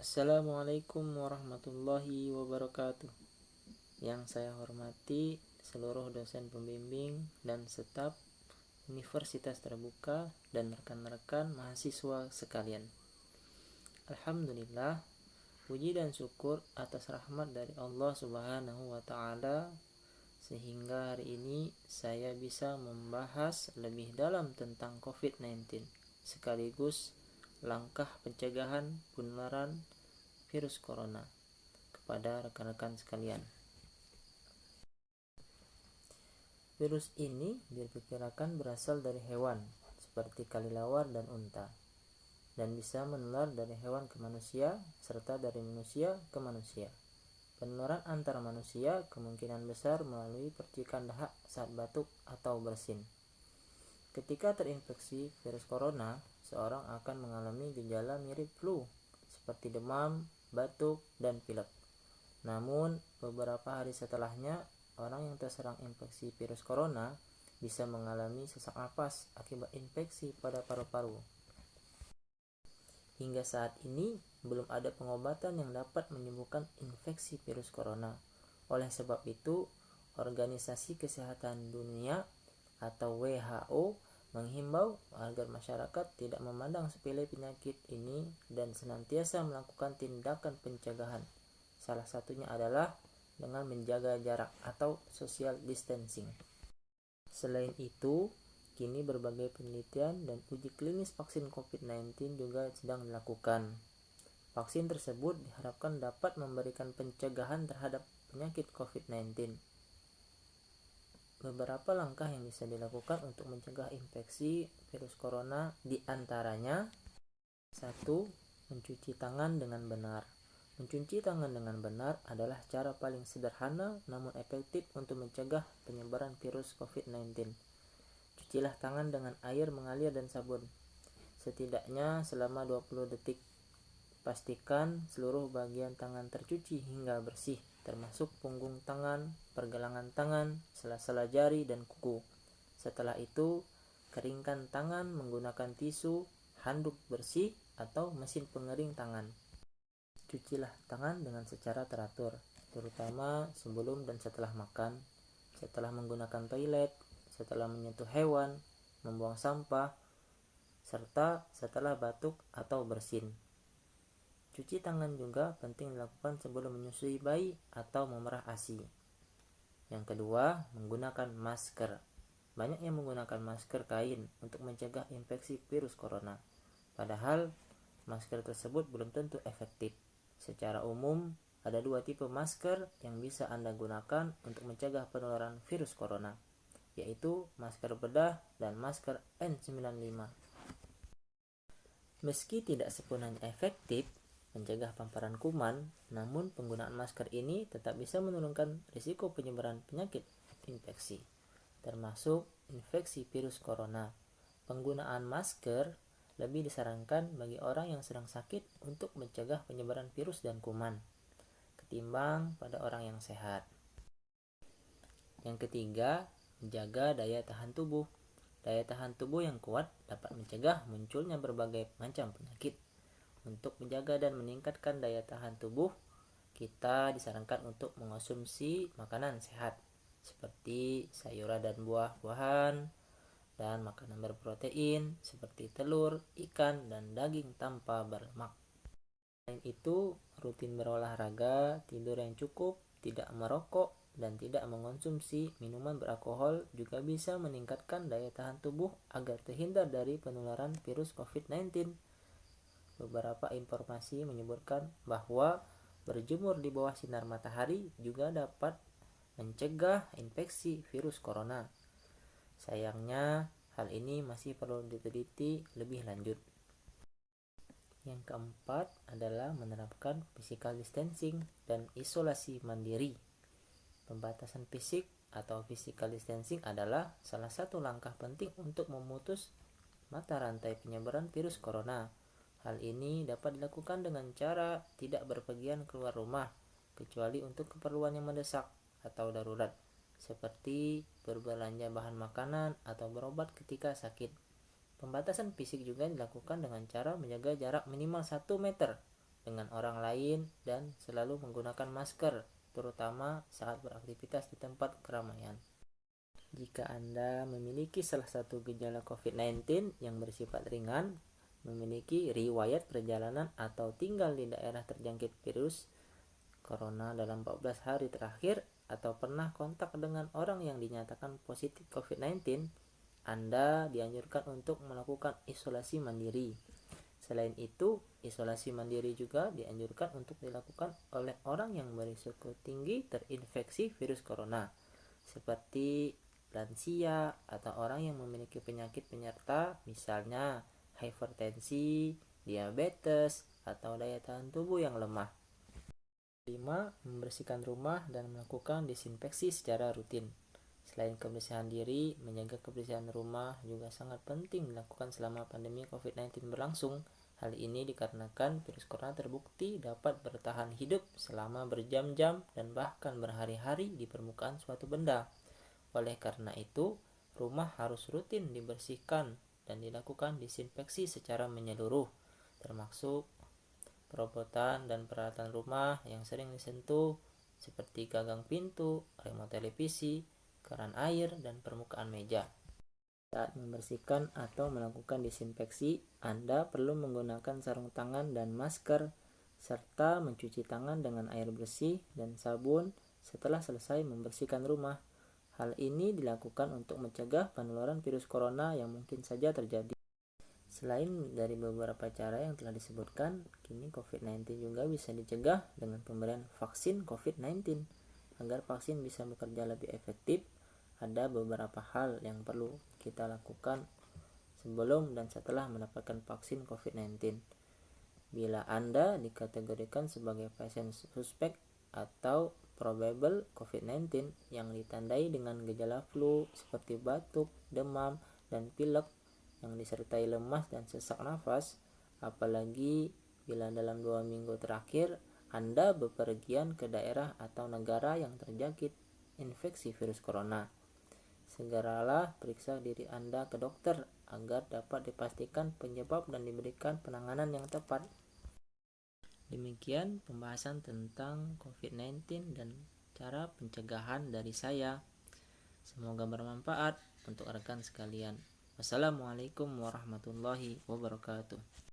Assalamualaikum warahmatullahi wabarakatuh. Yang saya hormati seluruh dosen pembimbing dan staf Universitas Terbuka dan rekan-rekan mahasiswa sekalian. Alhamdulillah, puji dan syukur atas rahmat dari Allah Subhanahu wa taala sehingga hari ini saya bisa membahas lebih dalam tentang COVID-19 sekaligus langkah pencegahan penularan virus corona kepada rekan-rekan sekalian. Virus ini diperkirakan berasal dari hewan seperti kelelawar dan unta dan bisa menular dari hewan ke manusia serta dari manusia ke manusia. Penularan antar manusia kemungkinan besar melalui percikan dahak saat batuk atau bersin. Ketika terinfeksi virus corona, seorang akan mengalami gejala mirip flu seperti demam, batuk, dan pilek. Namun, beberapa hari setelahnya, orang yang terserang infeksi virus corona bisa mengalami sesak napas akibat infeksi pada paru-paru. Hingga saat ini, belum ada pengobatan yang dapat menyembuhkan infeksi virus corona. Oleh sebab itu, Organisasi Kesehatan Dunia atau WHO menghimbau agar masyarakat tidak memandang sepele penyakit ini dan senantiasa melakukan tindakan pencegahan. Salah satunya adalah dengan menjaga jarak atau social distancing. Selain itu, kini berbagai penelitian dan uji klinis vaksin COVID-19 juga sedang dilakukan. Vaksin tersebut diharapkan dapat memberikan pencegahan terhadap penyakit COVID-19. Beberapa langkah yang bisa dilakukan untuk mencegah infeksi virus corona diantaranya 1. Mencuci tangan dengan benar. Mencuci tangan dengan benar adalah cara paling sederhana namun efektif untuk mencegah penyebaran virus COVID-19. Cucilah tangan dengan air mengalir dan sabun, setidaknya selama 20 detik. Pastikan seluruh bagian tangan tercuci hingga bersih, termasuk punggung tangan, pergelangan tangan, sela-sela jari, dan kuku. Setelah itu, keringkan tangan menggunakan tisu, handuk bersih, atau mesin pengering tangan. Cucilah tangan dengan secara teratur, terutama sebelum dan setelah makan, setelah menggunakan toilet, setelah menyentuh hewan, membuang sampah, serta setelah batuk atau bersin. Cuci tangan juga penting dilakukan sebelum menyusui bayi atau memerah ASI. Yang kedua, menggunakan masker. Banyak yang menggunakan masker kain untuk mencegah infeksi virus corona. Padahal, masker tersebut belum tentu efektif. Secara umum, ada dua tipe masker yang bisa Anda gunakan untuk mencegah penularan virus corona, yaitu masker bedah dan masker N95. Meski tidak sepenuhnya efektif mencegah paparan kuman, namun penggunaan masker ini tetap bisa menurunkan risiko penyebaran penyakit infeksi, termasuk infeksi virus corona. Penggunaan masker lebih disarankan bagi orang yang sedang sakit untuk mencegah penyebaran virus dan kuman, ketimbang pada orang yang sehat. Yang ketiga, menjaga daya tahan tubuh. Daya tahan tubuh yang kuat dapat mencegah munculnya berbagai macam penyakit. Untuk menjaga dan meningkatkan daya tahan tubuh, kita disarankan untuk mengonsumsi makanan sehat seperti sayuran dan buah-buahan, dan makanan berprotein seperti telur, ikan, dan daging tanpa berlemak. Selain itu, rutin berolahraga, tidur yang cukup, tidak merokok, dan tidak mengonsumsi minuman beralkohol juga bisa meningkatkan daya tahan tubuh agar terhindar dari penularan virus COVID-19. Beberapa informasi menyebutkan bahwa berjemur di bawah sinar matahari juga dapat mencegah infeksi virus corona. Sayangnya, hal ini masih perlu diteliti lebih lanjut. Yang keempat adalah menerapkan physical distancing dan isolasi mandiri. Pembatasan fisik atau physical distancing adalah salah satu langkah penting untuk memutus mata rantai penyebaran virus corona. Hal ini dapat dilakukan dengan cara tidak berpergian keluar rumah, kecuali untuk keperluan yang mendesak atau darurat, seperti berbelanja bahan makanan atau berobat ketika sakit. Pembatasan fisik juga dilakukan dengan cara menjaga jarak minimal 1 meter dengan orang lain dan selalu menggunakan masker, terutama saat beraktivitas di tempat keramaian. Jika Anda memiliki salah satu gejala COVID-19 yang bersifat ringan, memiliki riwayat perjalanan atau tinggal di daerah terjangkit virus corona dalam 14 hari terakhir, atau pernah kontak dengan orang yang dinyatakan positif COVID-19, Anda dianjurkan untuk melakukan isolasi mandiri. Selain itu, isolasi mandiri juga dianjurkan untuk dilakukan oleh orang yang berisiko tinggi terinfeksi virus corona, seperti lansia atau orang yang memiliki penyakit penyerta, misalnya hipertensi, diabetes, atau daya tahan tubuh yang lemah. 5. Membersihkan rumah dan melakukan disinfeksi secara rutin. Selain kebersihan diri, menjaga kebersihan rumah juga sangat penting dilakukan selama pandemi COVID-19 berlangsung. Hal ini dikarenakan virus corona terbukti dapat bertahan hidup selama berjam-jam dan bahkan berhari-hari di permukaan suatu benda. Oleh karena itu, rumah harus rutin dibersihkan dan dilakukan disinfeksi secara menyeluruh, termasuk perabotan dan peralatan rumah yang sering disentuh seperti gagang pintu, remote televisi, keran air, dan permukaan meja. Saat membersihkan atau melakukan disinfeksi, Anda perlu menggunakan sarung tangan dan masker, serta mencuci tangan dengan air bersih dan sabun setelah selesai membersihkan rumah. Hal ini dilakukan untuk mencegah penularan virus corona yang mungkin saja terjadi. Selain dari beberapa cara yang telah disebutkan, kini COVID-19 juga bisa dicegah dengan pemberian vaksin COVID-19. Agar vaksin bisa bekerja lebih efektif, ada beberapa hal yang perlu kita lakukan sebelum dan setelah mendapatkan vaksin COVID-19. Bila Anda dikategorikan sebagai pasien suspek atau probable COVID-19 yang ditandai dengan gejala flu seperti batuk, demam, dan pilek yang disertai lemas dan sesak nafas, apalagi bila dalam 2 minggu terakhir Anda bepergian ke daerah atau negara yang terjangkit infeksi virus corona, segeralah periksa diri Anda ke dokter agar dapat dipastikan penyebab dan diberikan penanganan yang tepat. Demikian pembahasan tentang COVID-19 dan cara pencegahan dari saya. Semoga bermanfaat untuk rekan sekalian. Wassalamualaikum warahmatullahi wabarakatuh.